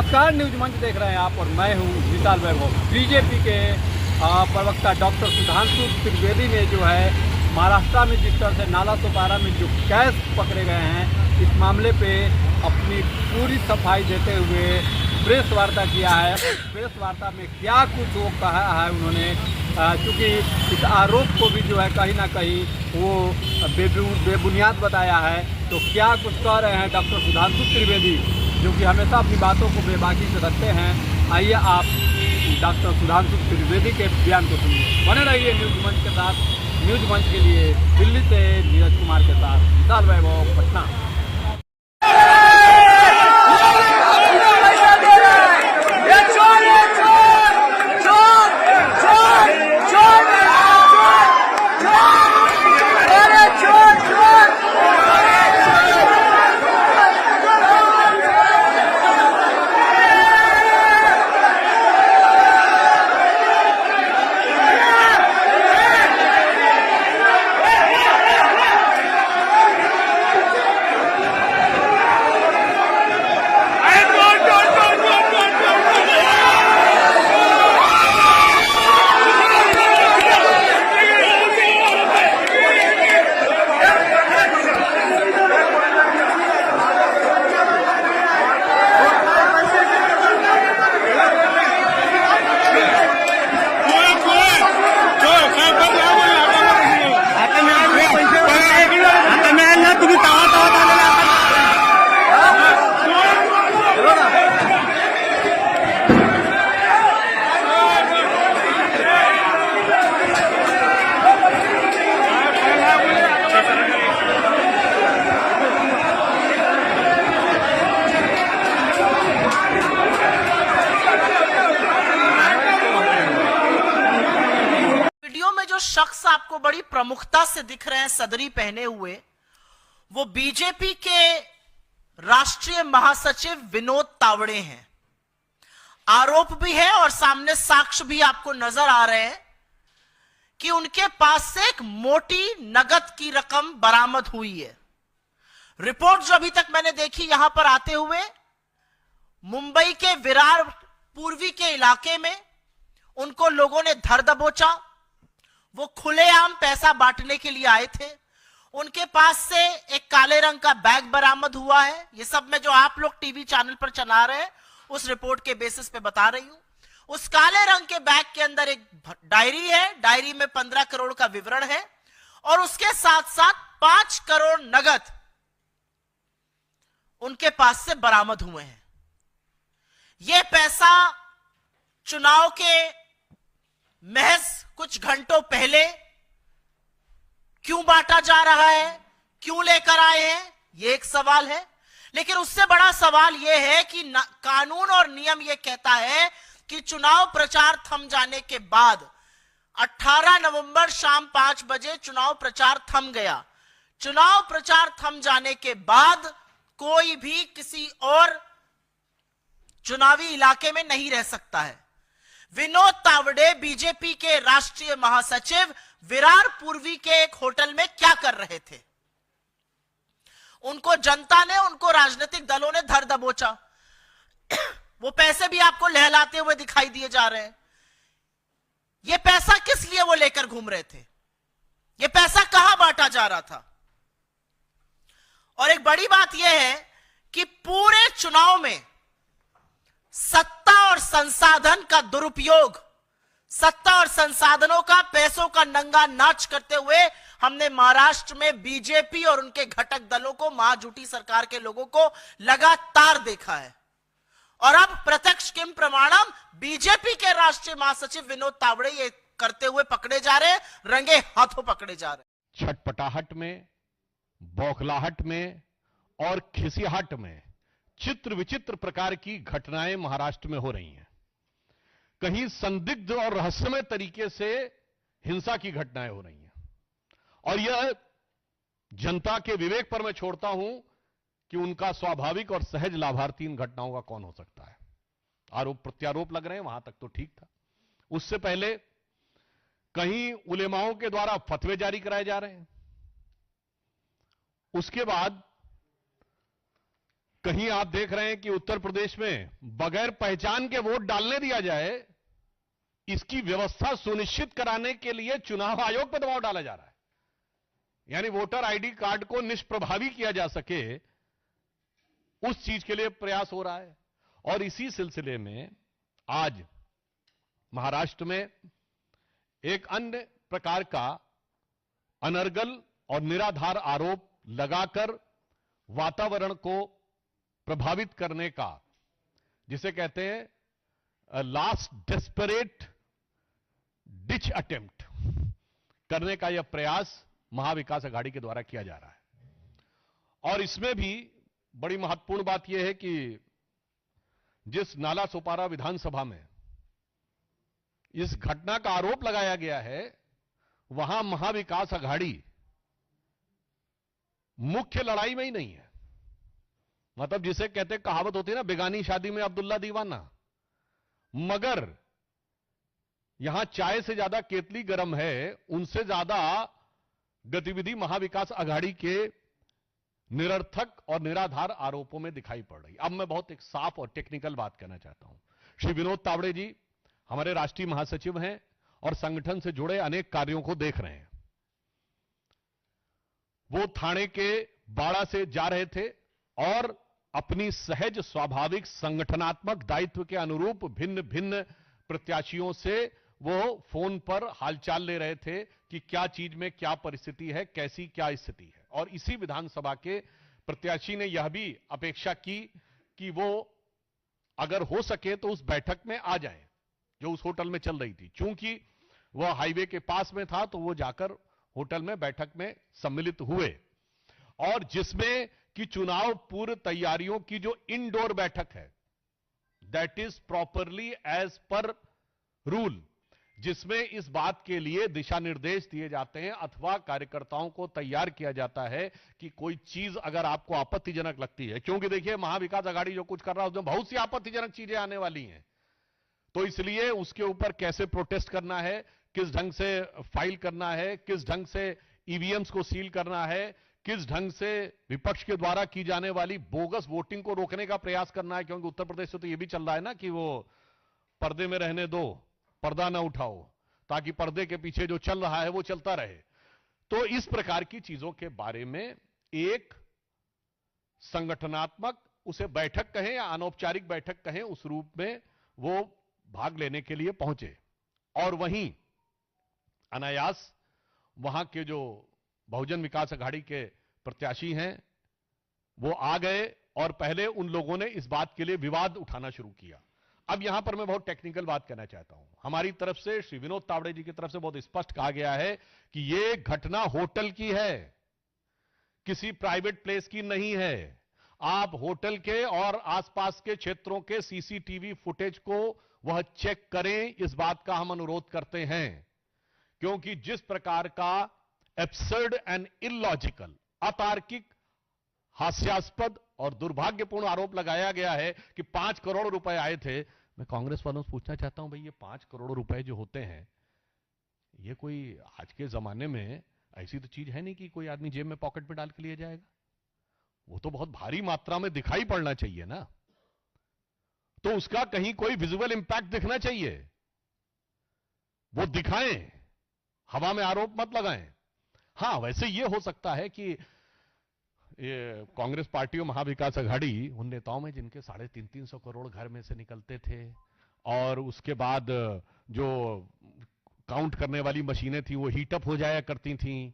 नमस्कार, न्यूज मंच देख रहे हैं आप और मैं हूं विशाल वैभव। बीजेपी के प्रवक्ता डॉक्टर सुधांशु त्रिवेदी ने जो है महाराष्ट्र में जिस तरह से नाला सोपारा में जो कैश पकड़े गए हैं, इस मामले पे अपनी पूरी सफाई देते हुए प्रेस वार्ता किया है। प्रेस वार्ता में क्या कुछ वो कहा है उन्होंने, चूँकि इस आरोप को भी जो है कहीं ना कहीं वो बेबुनियाद बताया है। तो क्या कुछ कह रहे हैं डॉक्टर सुधांशु त्रिवेदी, जो कि हमेशा अपनी बातों को बेबाकी से रखते हैं। आइए आप डॉक्टर सुधांशु त्रिवेदी के बयान को सुनिए। बने रहिए न्यूज मंच के साथ। न्यूज मंच के लिए दिल्ली से नीरज कुमार के साथ विशाल वैभव, पटना। शख्स आपको बड़ी प्रमुखता से दिख रहे हैं सदरी पहने हुए, वो बीजेपी के राष्ट्रीय महासचिव विनोद तावड़े हैं। आरोप भी है और सामने साक्ष्य भी आपको नजर आ रहे हैं कि उनके पास से एक मोटी नगद की रकम बरामद हुई है। रिपोर्ट जो अभी तक मैंने देखी यहां पर आते हुए, मुंबई के विरार पूर्वी के इलाके में उनको लोगों ने धर दबोचा। वो खुलेआम पैसा बांटने के लिए आए थे। उनके पास से एक काले रंग का बैग बरामद हुआ है। ये सब मैं जो आप लोग टीवी चैनल पर चला रहे हैं उस रिपोर्ट के बेसिस पे बता रही हूं। उस काले रंग के बैग के अंदर एक डायरी है। डायरी में 15 करोड़ का विवरण है और उसके साथ साथ 5 करोड़ नगद उनके पास से बरामद हुए हैं। यह पैसा चुनाव के महज कुछ घंटों पहले क्यों बांटा जा रहा है, क्यों लेकर आए हैं, यह एक सवाल है। लेकिन उससे बड़ा सवाल यह है कि कानून और नियम यह कहता है कि चुनाव प्रचार थम जाने के बाद 18 नवंबर शाम 5 बजे चुनाव प्रचार थम गया। चुनाव प्रचार थम जाने के बाद कोई भी किसी और चुनावी इलाके में नहीं रह सकता है। विनोद तावड़े बीजेपी के राष्ट्रीय महासचिव विरार पूर्वी के एक होटल में क्या कर रहे थे? उनको जनता ने, उनको राजनीतिक दलों ने धर दबोचा। वो पैसे भी आपको लहलाते हुए दिखाई दिए जा रहे हैं। ये पैसा किस लिए वो लेकर घूम रहे थे? ये पैसा कहां बांटा जा रहा था? और एक बड़ी बात यह है कि पूरे चुनाव में सत्ता और संसाधन का दुरुपयोग, सत्ता और संसाधनों का, पैसों का नंगा नाच करते हुए हमने महाराष्ट्र में बीजेपी और उनके घटक दलों को, महाजूटी सरकार के लोगों को लगातार देखा है। और अब प्रत्यक्ष किम प्रमाणम बीजेपी के राष्ट्रीय महासचिव विनोद तावड़े ये करते हुए पकड़े जा रहे हैं, रंगे हाथों पकड़े जा रहे हैं। छटपटाहट में, बौखलाहट में और खिसियाहट में चित्र विचित्र प्रकार की घटनाएं महाराष्ट्र में हो रही हैं। कहीं संदिग्ध और रहस्यमय तरीके से हिंसा की घटनाएं हो रही हैं और यह जनता के विवेक पर मैं छोड़ता हूं कि उनका स्वाभाविक और सहज लाभार्थी इन घटनाओं का कौन हो सकता है। आरोप प्रत्यारोप लग रहे हैं, वहां तक तो ठीक था। उससे पहले कहीं उलेमाओं के द्वारा फतवे जारी कराए जा रहे हैं। उसके बाद कहीं आप देख रहे हैं कि उत्तर प्रदेश में बगैर पहचान के वोट डालने दिया जाए, इसकी व्यवस्था सुनिश्चित कराने के लिए चुनाव आयोग पर दबाव डाला जा रहा है। यानी वोटर आईडी कार्ड को निष्प्रभावी किया जा सके, उस चीज के लिए प्रयास हो रहा है। और इसी सिलसिले में आज महाराष्ट्र में एक अन्य प्रकार का अनर्गल और निराधार आरोप लगाकर वातावरण को प्रभावित करने का, जिसे कहते हैं लास्ट डेस्परेट डिच अटेम्प्ट करने का यह प्रयास महाविकास अघाड़ी के द्वारा किया जा रहा है। और इसमें भी बड़ी महत्वपूर्ण बात यह है कि जिस नाला सोपारा विधानसभा में इस घटना का आरोप लगाया गया है, वहां महाविकास अघाड़ी मुख्य लड़ाई में ही नहीं है। मतलब जिसे कहते कहावत होती है ना, बेगानी शादी में अब्दुल्ला दीवाना। मगर यहां चाय से ज्यादा केतली गर्म है, उनसे ज्यादा गतिविधि महाविकास अघाड़ी के निरर्थक और निराधार आरोपों में दिखाई पड़ रही। अब मैं बहुत एक साफ और टेक्निकल बात कहना चाहता हूं। श्री विनोद तावड़े जी हमारे राष्ट्रीय महासचिव हैं और संगठन से जुड़े अनेक कार्यों को देख रहे हैं। वो थाने के बाड़ा से जा रहे थे और अपनी सहज स्वाभाविक संगठनात्मक दायित्व के अनुरूप भिन्न भिन्न प्रत्याशियों से वो फोन पर हालचाल ले रहे थे कि क्या चीज में क्या परिस्थिति है, कैसी क्या स्थिति है। और इसी विधानसभा के प्रत्याशी ने यह भी अपेक्षा की कि वो अगर हो सके तो उस बैठक में आ जाएं जो उस होटल में चल रही थी। चूंकि वह हाईवे के पास में था तो वो जाकर होटल में बैठक में सम्मिलित हुए, और जिसमें कि चुनाव पूर्व तैयारियों की जो इंडोर बैठक है, that is properly as per rule, जिसमें इस बात के लिए दिशा निर्देश दिए जाते हैं अथवा कार्यकर्ताओं को तैयार किया जाता है कि कोई चीज अगर आपको आपत्तिजनक लगती है, क्योंकि देखिए महाविकास अघाड़ी जो कुछ कर रहा है उसमें बहुत सी आपत्तिजनक चीजें आने वाली हैं, तो इसलिए उसके ऊपर कैसे प्रोटेस्ट करना है, किस ढंग से फाइल करना है, किस ढंग से ईवीएम्स को सील करना है, किस ढंग से विपक्ष के द्वारा की जाने वाली बोगस वोटिंग को रोकने का प्रयास करना है। क्योंकि उत्तर प्रदेश से तो यह भी चल रहा है ना कि वो पर्दे में रहने दो, पर्दा ना उठाओ, ताकि पर्दे के पीछे जो चल रहा है वो चलता रहे। तो इस प्रकार की चीजों के बारे में एक संगठनात्मक, उसे बैठक कहें या अनौपचारिक बैठक कहें, उस रूप में वो भाग लेने के लिए पहुंचे। और वहीं अनायास वहां के जो बहुजन विकास अघाड़ी के प्रत्याशी हैं वो आ गए और पहले उन लोगों ने इस बात के लिए विवाद उठाना शुरू किया। अब यहां पर मैं बहुत टेक्निकल बात कहना चाहता हूं। हमारी तरफ से, श्री विनोद तावड़े जी की तरफ से बहुत स्पष्ट कहा गया है कि यह घटना होटल की है, किसी प्राइवेट प्लेस की नहीं है। आप होटल के और आसपास के क्षेत्रों के सीसीटीवी फुटेज को वह चेक करें, इस बात का हम अनुरोध करते हैं। क्योंकि जिस प्रकार का एब्सर्ड एंड इलॉजिकल, अतार्किक, हास्यास्पद और दुर्भाग्यपूर्ण आरोप लगाया गया है कि 5 करोड़ रुपए आए थे। मैं कांग्रेस वालों से पूछना चाहता हूं, भाई ये 5 करोड़ रुपए जो होते हैं, ये कोई आज के जमाने में ऐसी तो चीज है नहीं कि कोई आदमी जेब में पॉकेट में डाल के लिए जाएगा। वो तो बहुत भारी मात्रा में दिखाई पड़ना चाहिए ना, तो उसका कहीं कोई विजुअल इंपैक्ट दिखना चाहिए, वो दिखाएं, हवा में आरोप मत लगाएं। हां, वैसे ये हो सकता है कि ये कांग्रेस पार्टी और महाविकास अघाड़ी उन नेताओं में जिनके 350 करोड़ घर में से निकलते थे, और उसके बाद जो काउंट करने वाली मशीनें थी वो हीटअप हो जाया करती थी।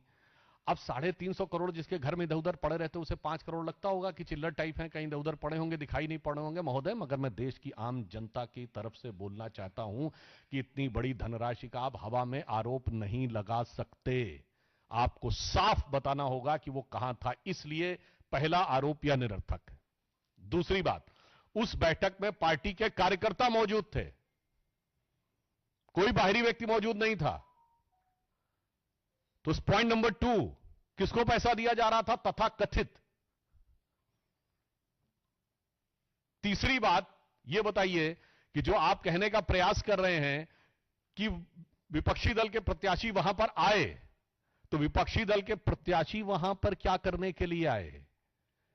अब 350 करोड़ जिसके घर में इधर उधर पड़े रहते, उसे 5 करोड़ लगता होगा कि चिल्लर टाइप है, कहीं इधर उधर पड़े होंगे, दिखाई नहीं पड़े होंगे। महोदय, मगर मैं देश की आम जनता की तरफ से बोलना चाहता हूं कि इतनी बड़ी धनराशि का आप हवा में आरोप नहीं लगा सकते। आपको साफ बताना होगा कि वो कहां था। इसलिए पहला आरोप यह निरर्थक है। दूसरी बात, उस बैठक में पार्टी के कार्यकर्ता मौजूद थे, कोई बाहरी व्यक्ति मौजूद नहीं था। तो पॉइंट नंबर 2, किसको पैसा दिया जा रहा था तथा कथित। तीसरी बात यह बताइए कि जो आप कहने का प्रयास कर रहे हैं कि विपक्षी दल के प्रत्याशी वहां पर आए, तो विपक्षी दल के प्रत्याशी वहां पर क्या करने के लिए आए?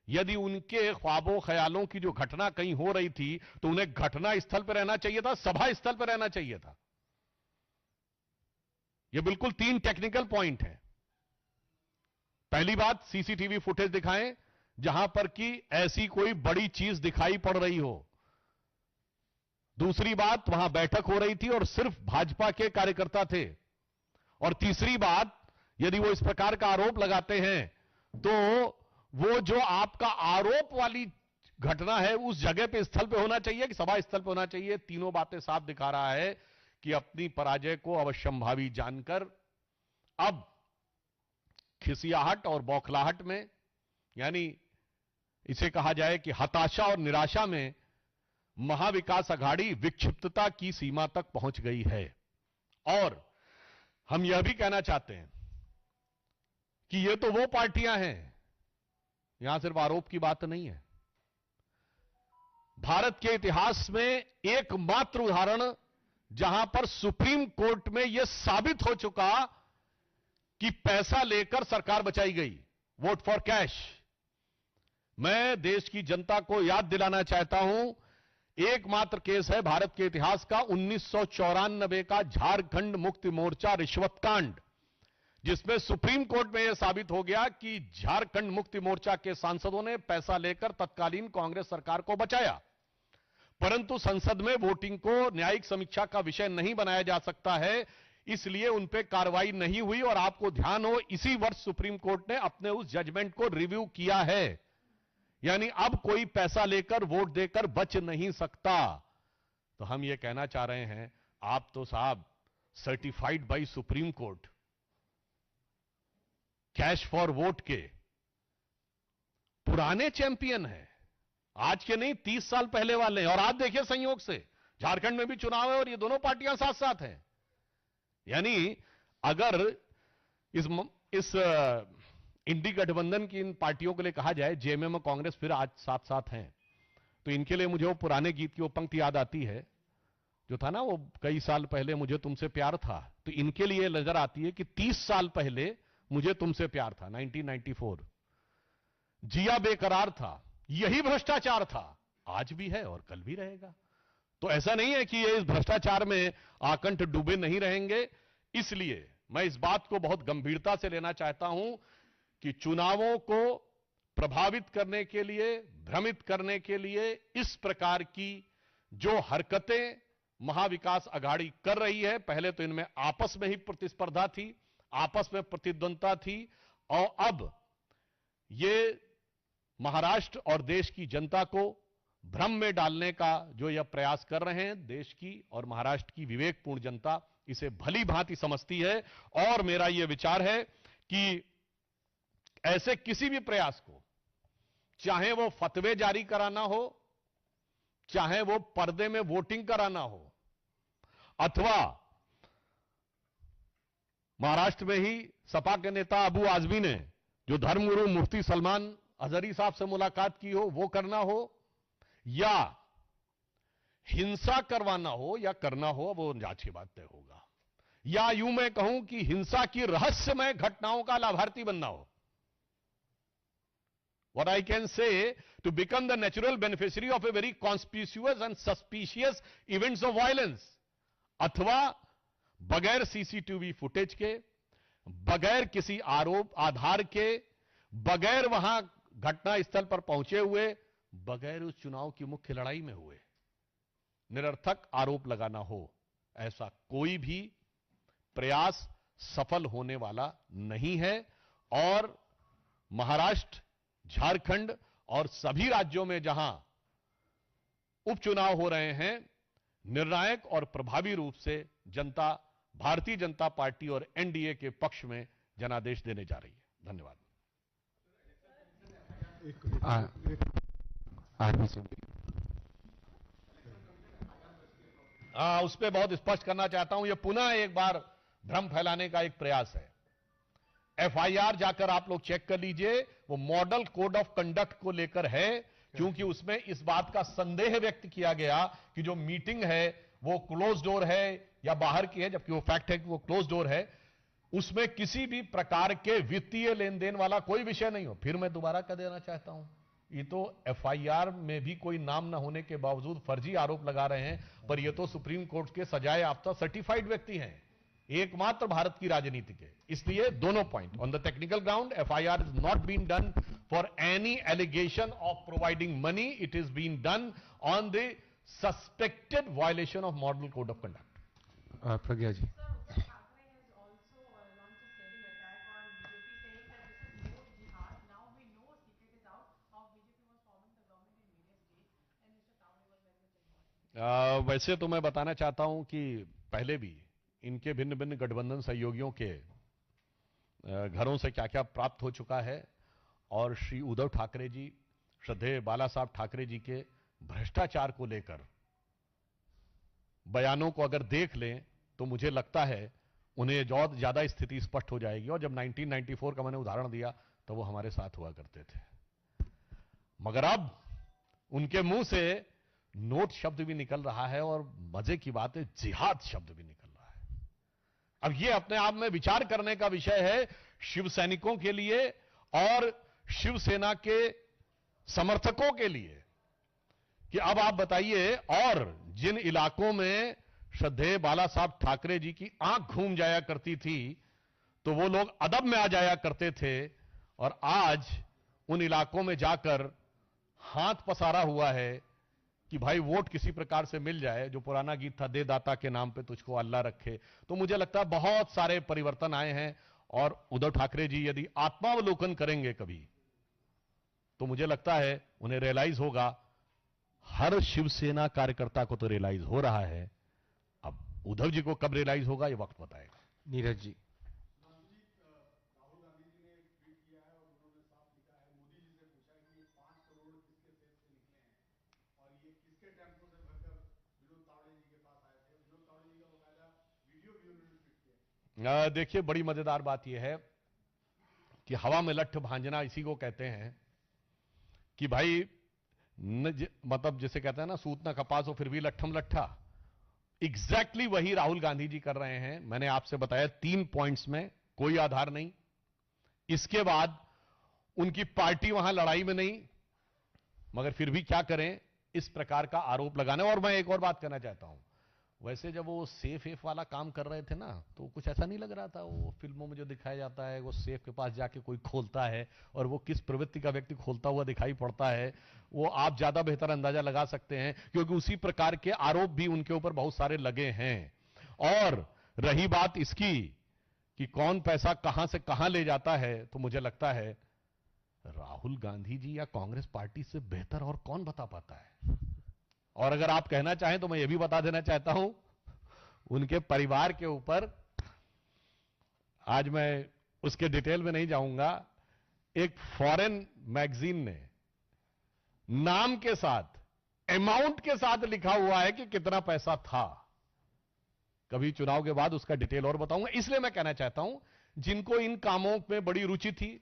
यदि उनके ख्वाबों ख्यालों की जो घटना कहीं हो रही थी तो उन्हें घटना स्थल पर रहना चाहिए था, सभा स्थल पर रहना चाहिए था। यह बिल्कुल 3 टेक्निकल पॉइंट है। पहली बात, सीसीटीवी फुटेज दिखाएं जहां पर कि ऐसी कोई बड़ी चीज दिखाई पड़ रही हो। दूसरी बात, वहां बैठक हो रही थी और सिर्फ भाजपा के कार्यकर्ता थे। और तीसरी बात, यदि वो इस प्रकार का आरोप लगाते हैं तो वो जो आपका आरोप वाली घटना है उस जगह पे स्थल पे होना चाहिए कि सभा स्थल पे होना चाहिए। तीनों बातें साफ दिखा रहा है कि अपनी पराजय को अवश्यंभावी जानकर अब खिसियाहट और बौखलाहट में, यानी इसे कहा जाए कि हताशा और निराशा में महाविकास अघाड़ी विक्षिप्तता की सीमा तक पहुंच गई है। और हम यह भी कहना चाहते हैं कि ये तो वो पार्टियां हैं, यहां सिर्फ आरोप की बात नहीं है। भारत के इतिहास में एकमात्र उदाहरण जहां पर सुप्रीम कोर्ट में यह साबित हो चुका कि पैसा लेकर सरकार बचाई गई, वोट फॉर कैश। मैं देश की जनता को याद दिलाना चाहता हूं, एकमात्र केस है भारत के इतिहास का 1994 का झारखंड मुक्ति मोर्चा रिश्वत कांड, जिसमें सुप्रीम कोर्ट में यह साबित हो गया कि झारखंड मुक्ति मोर्चा के सांसदों ने पैसा लेकर तत्कालीन कांग्रेस सरकार को बचाया। परंतु संसद में वोटिंग को न्यायिक समीक्षा का विषय नहीं बनाया जा सकता है, इसलिए उन पर कार्रवाई नहीं हुई। और आपको ध्यान हो, इसी वर्ष सुप्रीम कोर्ट ने अपने उस जजमेंट को रिव्यू किया है, यानी अब कोई पैसा लेकर वोट देकर बच नहीं सकता। तो हम यह कहना चाह रहे हैं, आप तो साहब certified by supreme court cash for vote के पुराने चैंपियन हैं, आज के नहीं 30 साल पहले वाले हैं। और आज देखिए संयोग से झारखंड में भी चुनाव है और ये दोनों पार्टियां साथ साथ हैं। यानी अगर इस इंडी गठबंधन की इन पार्टियों के लिए कहा जाए, जेएमएम और कांग्रेस फिर आज साथ साथ हैं, तो इनके लिए मुझे वो पुराने गीत की वो पंक्ति याद आती है जो था ना, वो कई साल पहले मुझे तुमसे प्यार था। तो इनके लिए नजर आती है कि 30 साल पहले मुझे तुमसे प्यार था, 1994। जिया बेकरार था, यही भ्रष्टाचार था, आज भी है और कल भी रहेगा। तो ऐसा नहीं है कि ये इस भ्रष्टाचार में आकंठ डूबे नहीं रहेंगे। इसलिए मैं इस बात को बहुत गंभीरता से लेना चाहता हूं कि चुनावों को प्रभावित करने के लिए, भ्रमित करने के लिए इस प्रकार की जो हरकतें महाविकास अघाड़ी कर रही है, पहले तो इनमें आपस में ही प्रतिस्पर्धा थी, आपस में प्रतिद्वंदता थी, और अब ये महाराष्ट्र और देश की जनता को भ्रम में डालने का जो यह प्रयास कर रहे हैं, देश की और महाराष्ट्र की विवेकपूर्ण जनता इसे भली भांति समझती है। और मेरा यह विचार है कि ऐसे किसी भी प्रयास को, चाहे वो फतवे जारी कराना हो, चाहे वो पर्दे में वोटिंग कराना हो, अथवा महाराष्ट्र में ही सपा के नेता अबू आजमी ने जो धर्मगुरु मुफ्ती सलमान अजहरी साहब से मुलाकात की हो वो करना हो, या हिंसा करवाना हो या करना हो, वो जांच की बात तय होगा। या यूं मैं कहूं कि हिंसा की रहस्यमय घटनाओं का लाभार्थी बनना हो। What I can say, to become the natural beneficiary of a very conspicuous and suspicious events of violence, अथवा बगैर सीसीटीवी फुटेज के, बगैर किसी आरोप आधार के, बगैर वहां घटना स्थल पर पहुंचे हुए, बगैर उस चुनाव की मुख्य लड़ाई में हुए निरर्थक आरोप लगाना हो, ऐसा कोई भी प्रयास सफल होने वाला नहीं है। और महाराष्ट्र, झारखंड और सभी राज्यों में जहां उपचुनाव हो रहे हैं, निर्णायक और प्रभावी रूप से जनता भारतीय जनता पार्टी और एनडीए के पक्ष में जनादेश देने जा रही है। धन्यवाद। उस पर बहुत स्पष्ट करना चाहता हूं, यह पुनः एक बार भ्रम फैलाने का एक प्रयास है। एफआईआर जाकर आप लोग चेक कर लीजिए, वो मॉडल कोड ऑफ कंडक्ट को लेकर है, क्योंकि उसमें इस बात का संदेह व्यक्त किया गया कि जो मीटिंग है वो क्लोज डोर है या बाहर की है, जबकि वो फैक्ट है कि वो क्लोज डोर है। उसमें किसी भी प्रकार के वित्तीय लेन देन वाला कोई विषय नहीं हो। फिर मैं दोबारा कह देना चाहता हूं, ये तो एफआईआर में भी कोई नाम न होने के बावजूद फर्जी आरोप लगा रहे हैं, पर ये तो सुप्रीम कोर्ट के सजाए याफ्ता सर्टिफाइड व्यक्ति हैं, एकमात्र भारत की राजनीति के। इसलिए दोनों point, on the technical ground FIR is not been done for any allegation of providing money, it is been done on the suspected violation of model code of conduct. Pragya ji. वैसे तो मैं बताना चाहता हूं कि पहले भी इनके भिन्न भिन्न गठबंधन सहयोगियों के घरों से क्या क्या प्राप्त हो चुका है, और श्री उद्धव ठाकरे जी, श्रद्धेय बाला साहब ठाकरे जी के भ्रष्टाचार को लेकर बयानों को अगर देख लें तो मुझे लगता है उन्हें और ज्यादा स्थिति स्पष्ट हो जाएगी। और जब 1994 का मैंने उदाहरण दिया तो वो हमारे साथ हुआ करते थे, मगर अब उनके मुंह से नोट शब्द भी निकल रहा है, और मजे की बात है जिहाद शब्द भी निकल रहा है। अब ये अपने आप में विचार करने का विषय है शिव सैनिकों के लिए और शिवसेना के समर्थकों के लिए, कि अब आप बताइए, और जिन इलाकों में श्रद्धेय बाला साहब ठाकरे जी की आंख घूम जाया करती थी तो वो लोग अदब में आ जाया करते थे, और आज उन इलाकों में जाकर हाथ पसारा हुआ है कि भाई वोट किसी प्रकार से मिल जाए। जो पुराना गीत था, दे दाता के नाम पे तुझको अल्लाह रखे। तो मुझे लगता है बहुत सारे परिवर्तन आए हैं, और उद्धव ठाकरे जी यदि आत्मावलोकन करेंगे कभी तो मुझे लगता है उन्हें रियलाइज होगा, हर शिवसेना कार्यकर्ता को तो रियलाइज हो रहा है, अब उद्धव जी को कब रियलाइज होगा ये वक्त बताएगा। नीरज जी। देखिए, बड़ी मजेदार बात यह है कि हवा में लट्ठ भांजना इसी को कहते हैं कि भाई मतलब जिसे कहते हैं ना, सूत ना कपास हो फिर भी लट्ठम लट्ठा। एग्जैक्टली वही राहुल गांधी जी कर रहे हैं। मैंने आपसे बताया 3 पॉइंट्स में कोई आधार नहीं, इसके बाद उनकी पार्टी वहां लड़ाई में नहीं, मगर फिर भी क्या करें, इस प्रकार का आरोप लगाना। और मैं एक और बात कहना चाहता हूं, वैसे जब वो सेफ एफ वाला काम कर रहे थे ना तो कुछ ऐसा नहीं लग रहा था। वो फिल्मों में जो दिखाया जाता है, वो सेफ के पास जाके कोई खोलता है और वो किस प्रवृत्ति का व्यक्ति खोलता हुआ दिखाई पड़ता है, वो आप ज्यादा बेहतर अंदाजा लगा सकते हैं, क्योंकि उसी प्रकार के आरोप भी उनके ऊपर बहुत सारे लगे हैं। और रही बात इसकी कि कौन पैसा कहां से कहां ले जाता है, तो मुझे लगता है राहुल गांधी जी या कांग्रेस पार्टी से बेहतर और कौन बता पाता है। और अगर आप कहना चाहें तो मैं यह भी बता देना चाहता हूं, उनके परिवार के ऊपर, आज मैं उसके डिटेल में नहीं जाऊंगा, एक फॉरेन मैगजीन ने नाम के साथ, अमाउंट के साथ लिखा हुआ है कि कितना पैसा था। कभी चुनाव के बाद उसका डिटेल और बताऊंगा। इसलिए मैं कहना चाहता हूं, जिनको इन कामों में बड़ी रुचि थी,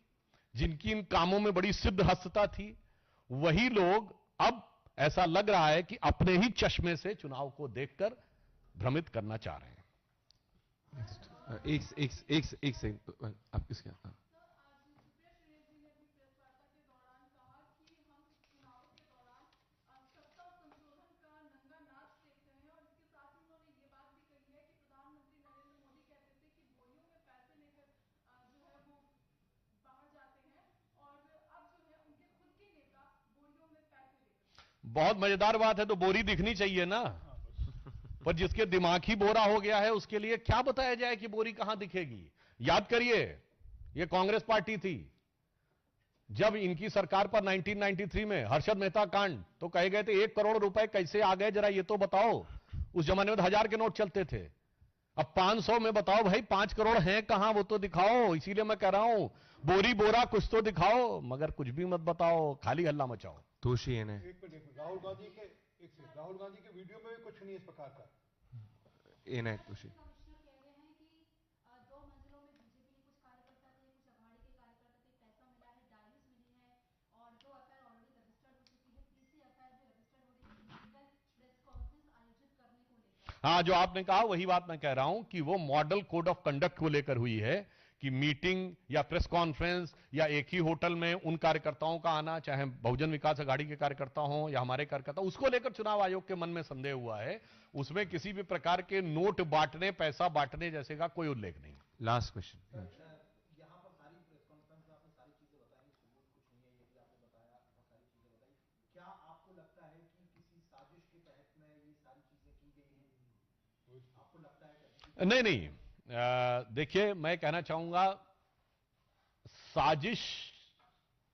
जिनकी इन कामों में बड़ी सिद्धहस्तता थी, वही लोग अब ऐसा लग रहा है कि अपने ही चश्मे से चुनाव को देखकर भ्रमित करना चाह रहे हैं। एक सेकंड, आप किसके बहुत मजेदार बात है, तो बोरी दिखनी चाहिए ना, पर जिसके दिमाग ही बोरा हो गया है उसके लिए क्या बताया जाए कि बोरी कहां दिखेगी। याद करिए, यह कांग्रेस पार्टी थी, जब इनकी सरकार पर 1993 में हर्षद मेहता कांड, तो कहे गए थे 1 करोड़ रुपए कैसे आ गए, जरा ये तो बताओ। उस जमाने में 1000 के नोट चलते थे, अब 500 में बताओ भाई 5 करोड़ हैं कहां, वो तो दिखाओ। इसीलिए मैं कह रहा हूं, बोरी बोरा कुछ तो दिखाओ, मगर कुछ भी मत बताओ, खाली हल्ला मचाओ। तोशी है राहुल गांधी के वीडियो में भी कुछ नहीं इस प्रकार का। तोशी हाँ, जो आपने कहा वही बात मैं कह रहा हूं कि वो मॉडल कोड ऑफ कंडक्ट को लेकर हुई है कि मीटिंग या प्रेस कॉन्फ्रेंस या एक ही होटल में उन कार्यकर्ताओं का आना, चाहे बहुजन विकास अघाड़ी के कार्यकर्ता हों या हमारे कार्यकर्ता, उसको लेकर चुनाव आयोग के मन में संदेह हुआ है। उसमें किसी भी प्रकार के नोट बांटने, पैसा बांटने जैसे का कोई उल्लेख नहीं। Last question. नहीं नहीं, देखिए मैं कहना चाहूंगा, साजिश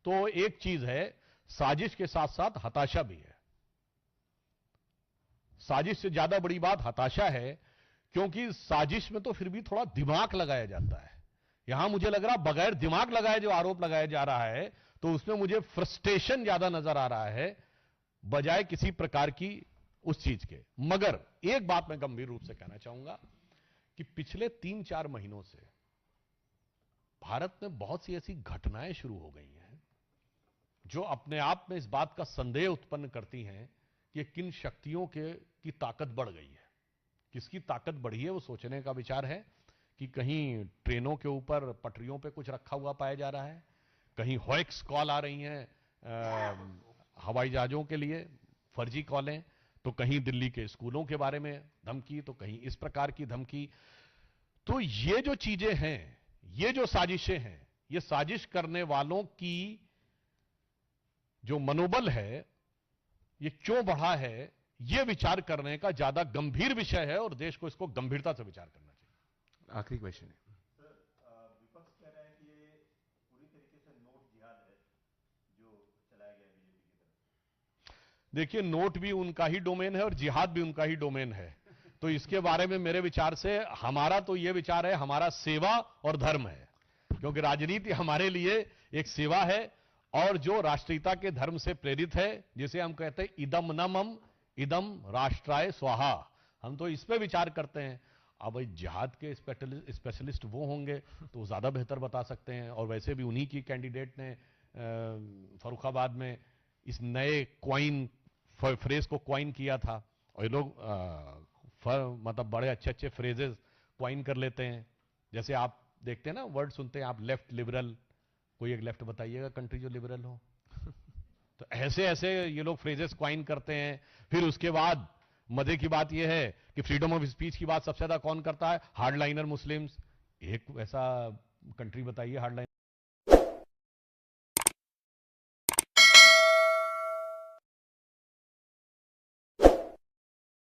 तो एक चीज है, साजिश के साथ साथ हताशा भी है। साजिश से ज्यादा बड़ी बात हताशा है, क्योंकि साजिश में तो फिर भी थोड़ा दिमाग लगाया जाता है। यहां मुझे लग रहा बगैर दिमाग लगाए जो आरोप लगाया जा रहा है, तो उसमें मुझे फ्रस्ट्रेशन ज्यादा नजर आ रहा है बजाय किसी प्रकार की उस चीज के। मगर एक बात मैं गंभीर रूप से कहना चाहूंगा कि पिछले 3-4 महीनों से भारत में बहुत सी ऐसी घटनाएं शुरू हो गई हैं जो अपने आप में इस बात का संदेह उत्पन्न करती हैं कि किन शक्तियों की ताकत बढ़ गई है। किसकी ताकत बढ़ी है वो सोचने का विचार है कि कहीं ट्रेनों के ऊपर पटरियों पे कुछ रखा हुआ पाया जा रहा है, कहीं हॉक्स कॉल आ रही हैं हवाई जहाजों के लिए, फर्जी कॉलें, तो कहीं दिल्ली के स्कूलों के बारे में धमकी, तो कहीं इस प्रकार की धमकी। तो ये जो चीजें हैं, ये जो साजिशें हैं, ये साजिश करने वालों की जो मनोबल है ये क्यों बढ़ा है, ये विचार करने का ज्यादा गंभीर विषय है और देश को इसको गंभीरता से विचार करना चाहिए। आखिरी क्वेश्चन है। विपक्ष कह रहा है कि ये पूरी तरीके से नोट जिहाद है जो चलाया गया बीजेपी की तरफ। देखिए, नोट भी उनका ही डोमेन है और जिहाद भी उनका ही डोमेन है। तो इसके बारे में मेरे विचार से हमारा तो यह विचार है, हमारा सेवा और धर्म है, क्योंकि राजनीति हमारे लिए एक सेवा है और जो राष्ट्रीयता के धर्म से प्रेरित है, जिसे हम कहते हैं इदम न मम इदम राष्ट्राय स्वाहा, हम तो इस पे विचार करते हैं। अब जिहाद के स्पेशलिस्ट वो होंगे तो ज्यादा बेहतर बता सकते हैं, और वैसे भी उन्हीं की कैंडिडेट ने फर्रुखाबाद में इस नए क्वाइन फ्रेज को क्वाइन किया था, और ये लोग मतलब बड़े अच्छे अच्छे फ्रेजेस क्वाइन कर लेते हैं। जैसे आप देखते हैं ना, वर्ड सुनते हैं आप, लेफ्ट लिबरल, कोई एक लेफ्ट बताइएगा कंट्री जो लिबरल हो। तो ऐसे ऐसे ये लोग फ्रेजेस क्वाइन करते हैं। फिर उसके बाद मजे की बात यह है कि फ्रीडम ऑफ स्पीच की बात सबसे ज्यादा कौन करता है? Hardliner Muslims. एक ऐसा कंट्री बताइए हार्डलाइनर